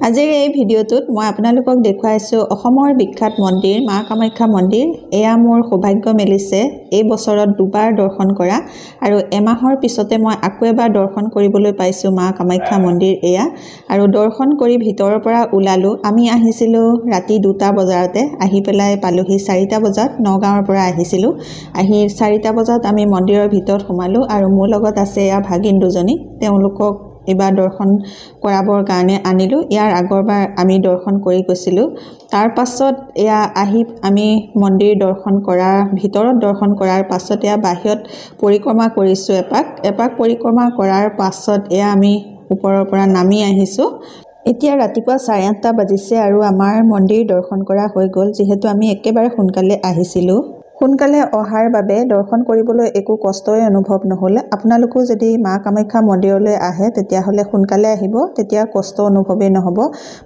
আজিৰ এই ভিডিঅ'টোত মই আপোনালোকক দেখুৱাইছো অসমৰ বিখ্যাত মন্দিৰ মা কামাখ্যা মন্দিৰ। এয়া মোৰ সৌভাগ্য মেলিছে এই বছৰত দুবাৰ দৰ্শন কৰা আৰু এমাহৰ পিছতে মই আকৌ এবাৰ দৰ্শন কৰিবলৈ পাইছো মা কামাখ্যা মন্দিৰ এয়া। আৰু দৰ্শন কৰি ভিতৰৰ পৰা ওলালো। আমি আহিছিলো ৰাতি 2টা বজাতে, আহি পেলাই পালোহি 4টা বজাত। নগাঁৱৰ পৰা আহিছিলো, আহি 4টা বজাত আমি মন্দিৰৰ ভিতৰত সোমালো আৰু মোৰ লগত আছে এয়া ভাগিন দুজনী। তেওঁলোকক এবাৰ দৰ্শন কৰাবৰ কাৰণে আনিলো। ইয়াৰ আগৰবাৰ আমি দৰ্শন কৰি গৈছিলো। তাৰ পাছত এয়া আহি আমি মন্দিৰ দৰ্শন কৰাৰ ভিতৰত দৰ্শন কৰাৰ পাছত এয়া বাহিৰত পৰিক্ৰমা কৰিছো। এপাক পৰিক্ৰমা কৰাৰ পাছত এয়া আমি ওপৰৰ পৰা নামি আহিছো। এতিয়া ৰাতিপুৱা 8:30 বাজিছে আৰু আমাৰ মন্দিৰ দৰ্শন কৰা হৈ গ'ল। যিহেতু আমি একেবাৰে সোনকালে আহিছিলো, সোনকালে অহাৰ বাবে দৰ্শন কৰিবলৈ একো কষ্টই অনুভৱ নহ'ল। আপোনালোকো যদি মা কামাখ্যা মন্দিৰলৈ আহে তেতিয়াহ'লে সোনকালে আহিব, তেতিয়া কষ্ট অনুভৱেই নহ'ব।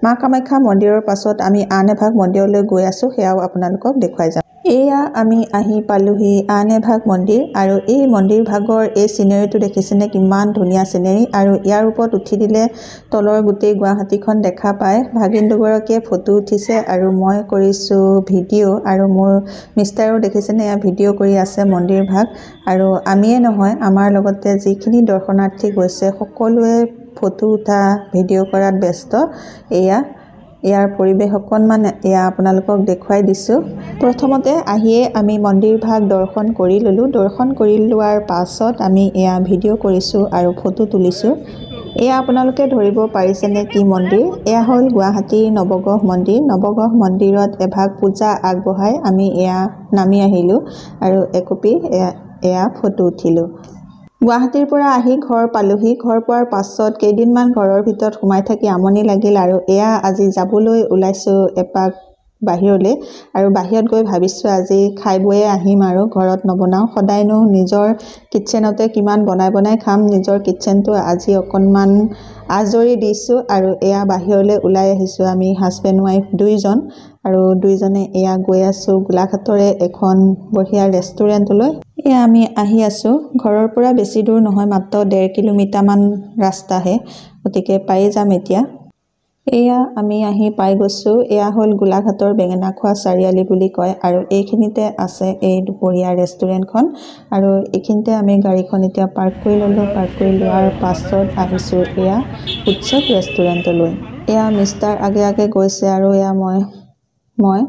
মা কামাখ্যা মন্দিৰৰ পাছত আমি আন এভাগ মন্দিৰলৈ গৈ আছো, সেয়াও আপোনালোকক দেখুৱাই যাম। এয়া আমি আহি পালোহি আন এভাগ মন্দিৰ আৰু এই মন্দিৰ ভাগৰ এই চিনেৰীটো দেখিছেনে, কিমান ধুনীয়া চিনেৰী। আৰু ইয়াৰ ওপৰত উঠি দিলে তলৰ গোটেই গুৱাহাটীখন দেখা পায়। ভাগিন দুগৰাকীয়ে ফটো উঠিছে আৰু মই কৰিছো ভিডিঅ'। আৰু মোৰ মিষ্টাৰো দেখিছেনে, এয়া ভিডিঅ' কৰি আছে মন্দিৰ ভাগ। আৰু আমিয়ে নহয়, আমাৰ লগতে যিখিনি দৰ্শনাৰ্থী গৈছে সকলোৱে ফটো উঠা ভিডিঅ' কৰাত ব্যস্ত। ইয়াৰ পৰিৱেশ অকণমান এয়া আপোনালোকক দেখুৱাই দিছোঁ। প্ৰথমতে আহিয়ে আমি মন্দিৰ ভাগ দৰ্শন কৰি ল'লোঁ। দৰ্শন কৰি লোৱাৰ পাছত আমি এয়া ভিডিঅ' কৰিছোঁ আৰু ফটো তুলিছোঁ। এয়া আপোনালোকে ধৰিব পাৰিছেনে কি মন্দিৰ? এয়া হ'ল গুৱাহাটীৰ নৱগ্ৰহ মন্দিৰ। নৱগ্ৰহ মন্দিৰত এভাগ পূজা আগবঢ়াই আমি এয়া নামি আহিলোঁ আৰু একপি এয়া ফটো উঠিলোঁ। গুৱাহাটীৰ পৰা আহি ঘৰ পালোহি। ঘৰ পোৱাৰ পাছত কেইদিনমান ঘৰৰ ভিতৰত সোমাই থাকি আমনি লাগিল আৰু এয়া আজি যাবলৈ ওলাইছোঁ এপাক বাহিৰলৈ। আৰু বাহিৰত গৈ ভাবিছোঁ আজি খাই বৈয়ে আহিম আৰু ঘৰত নবনাওঁ। সদায়নো নিজৰ কিটচেনতে কিমান বনাই খাম। নিজৰ কিটচেনটো আজি অকণমান আজৰি দিছোঁ আৰু এয়া বাহিৰলৈ ওলাই আহিছোঁ আমি হাজবেণ্ড ৱাইফ দুইজন। আৰু দুইজনে এয়া গৈ আছোঁ গোলাঘাটৰে এখন বঢ়িয়া ৰেষ্টুৰেণ্টলৈ। এয়া আমি আহি আছোঁ। ঘৰৰ পৰা বেছি দূৰ নহয়, মাত্ৰ 1.5 কিলোমিটাৰমান ৰাস্তাহে, গতিকে পাই যাম এতিয়া। এয়া আমি আহি পাই গৈছোঁ। এয়া হ'ল গোলাঘাটৰ বেঙেনাখোৱা চাৰিআলি বুলি কয় আৰু এইখিনিতে আছে এই দুপৰীয়া ৰেষ্টুৰেণ্টখন। আৰু এইখিনিতে আমি গাড়ীখন এতিয়া পাৰ্ক কৰি ল'লোঁ। পাৰ্ক কৰি লোৱাৰ পাছত আহিছোঁ এয়া উৎসৱ ৰেষ্টুৰেণ্টলৈ। এয়া মিষ্টাৰ আগে গৈছে আৰু এয়া মই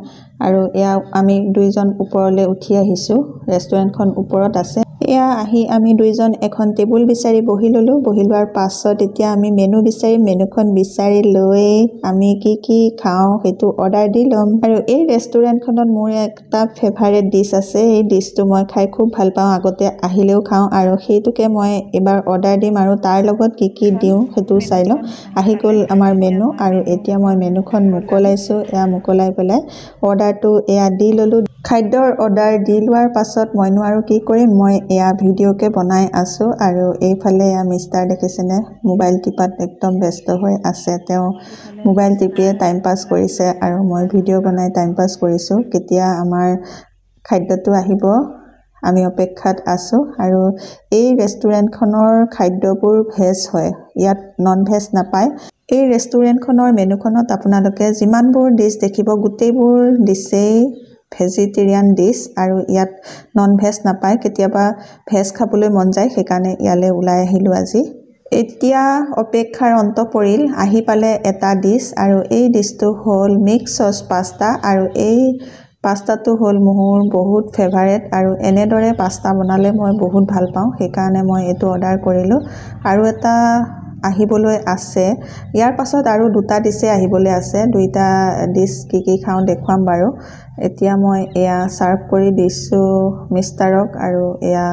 আৰু এয়া আমি দুইজন ওপৰলৈ উঠি আহিছোঁ। ৰেষ্টুৰেণ্টখন ওপৰত আছে। এয়া আহি আমি দুইজন এখন টেবুল বিচাৰি বহি ল'লোঁ। বহি লোৱাৰ পাছত এতিয়া আমি মেনু বিচাৰিম। মেনুখন বিচাৰি লৈ আমি কি খাওঁ সেইটো অৰ্ডাৰ দি ল'ম। আৰু এই ৰেষ্টুৰেণ্টখনত মোৰ এটা ফেভাৰেট ডিছ আছে। এই ডিছটো মই খাই খুব ভাল পাওঁ, আগতে আহিলেও খাওঁ আৰু সেইটোকে মই এবাৰ অৰ্ডাৰ দিম আৰু তাৰ লগত কি দিওঁ সেইটো চাই লওঁ। আহি গ'ল আমাৰ মেনু আৰু এতিয়া মই মেনুখন মোকলাইছোঁ। এয়া মোকলাই পেলাই অৰ্ডাৰটো এয়া দি ল'লোঁ। খাদ্যৰ অৰ্ডাৰ দি লোৱাৰ পাছত মইনো আৰু কি কৰিম, মই এয়া ভিডিঅ'কে বনাই আছোঁ। আৰু এইফালে এয়া মিষ্টাৰ দেখিছেনে, মোবাইল টিপাত একদম ব্যস্ত হৈ আছে। তেওঁ মোবাইল টিপিয়ে টাইম পাছ কৰিছে আৰু মই ভিডিঅ' বনাই টাইম পাছ কৰিছোঁ। কেতিয়া আমাৰ খাদ্যটো আহিব আমি অপেক্ষাত আছোঁ। আৰু এই ৰেষ্টুৰেণ্টখনৰ খাদ্যবোৰ ভেজ হয়, ইয়াত নন ভেজ নাপায়। এই ৰেষ্টুৰেণ্টখনৰ মেনুখনত আপোনালোকে যিমানবোৰ ডিছ দেখিব গোটেইবোৰ ডিছেই ভেজিটেৰিয়ান ডিছ আৰু ইয়াত নন ভেজ নাপায়। কেতিয়াবা ভেজ খাবলৈ মন যায়, সেইকাৰণে ইয়ালৈ ওলাই আহিলোঁ আজি। এতিয়া অপেক্ষাৰ অন্ত পৰিল, আহি পালে এটা ডিছ আৰু এই ডিছটো হ'ল মিক্স চচ পাস্তা। আৰু এই পাস্তাটো হ'ল মোৰ বহুত ফেভাৰেট আৰু এনেদৰে পাস্তা বনালে মই বহুত ভাল পাওঁ, সেইকাৰণে মই এইটো অৰ্ডাৰ কৰিলোঁ। আৰু এটা আহিবলৈ আছে, ইয়াৰ পাছত আৰু 2টা ডিছে আহিবলৈ আছে। 2টা ডিছ কি খাওঁ দেখুৱাম বাৰু। এতিয়া মই এয়া ছাৰ্ভ কৰি দিছোঁ মিষ্টাৰক আৰু এয়া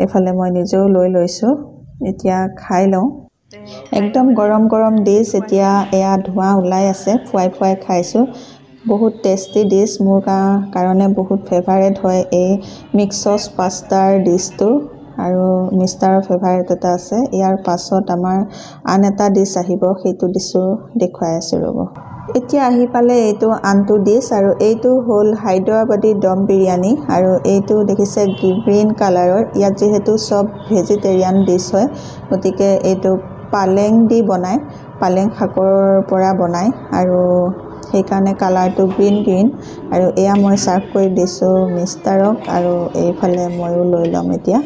এইফালে মই নিজেও লৈ লৈছোঁ। এতিয়া খাই লওঁ। একদম গৰম ডিছ। এতিয়া এয়া ধোঁৱা ওলাই আছে, ফুৱাই খাইছোঁ। বহুত টেষ্টি ডিছ, মোৰ কাৰণে বহুত ফেভাৰেট হয় এই মিক্স চচ পাস্তাৰ ডিছটো। আৰু মিষ্টাৰৰ ফেভাৰেট এটা আছে। ইয়াৰ পাছত আমাৰ আন এটা ডিছ আহিব, সেইটো ডিছো দেখুৱাই আছোঁ ৰ'ব। এতিয়া আহি পালে এইটো আনটো ডিছ আৰু এইটো হ'ল হায়দৰাবাদী দম বিৰিয়ানী। আৰু এইটো দেখিছে গ্ৰীণ কালাৰৰ। ইয়াত যিহেতু চব ভেজিটেৰিয়ান ডিছ হয়, গতিকে এইটো পালেং দি বনায় পালেং শাকৰ পৰা বনায় আৰু সেইকাৰণে কালাৰটো গ্ৰীণ আৰু এয়া মই চাৰ্ভ কৰি দিছোঁ মিষ্টাৰক আৰু এইফালে ময়ো লৈ ল'ম এতিয়া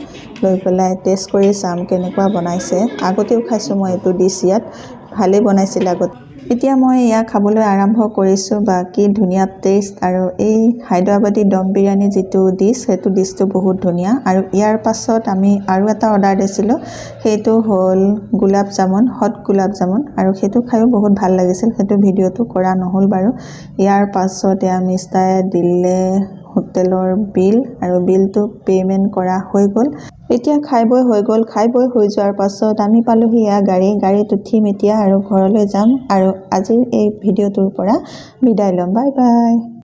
লৈ পেলাই টেষ্ট কৰি চাম কেনেকুৱা বনাইছে আগতেও খাইছোঁ মই এইটো ডিছ ইয়াত ভালেই বনাইছিল আগত এতিয়া মই এয়া খাবলৈ আৰম্ভ কৰিছোঁ বা কি ধুনীয়া টেষ্ট আৰু এই হায়দৰাবাদী দম বিৰিয়ানী যিটো ডিছ সেইটো ডিছটো বহুত ধুনীয়া আৰু ইয়াৰ পাছত আমি আৰু এটা অৰ্ডাৰ দিছিলোঁ সেইটো হ'ল গোলাপ জামুন হট গোলাপ জামুন আৰু সেইটো খায়ো বহুত ভাল লাগিছিল সেইটো ভিডিঅ'টো কৰা নহ'ল বাৰু ইয়াৰ পাছত এয়া মিষ্টাৰে দিলে হোটেলৰ বিল আৰু বিলটো পে'মেণ্ট কৰা হৈ গ'ল এতিয়া খাই বৈ হৈ গ'ল খাই বৈ হৈ যোৱাৰ পাছত আমি পালোহি এয়া গাড়ীত উঠিম এতিয়া আৰু ঘৰলৈ যাম আৰু আজিৰ এই ভিডিঅ'টোৰ পৰা বিদায় ল'ম বাই বাই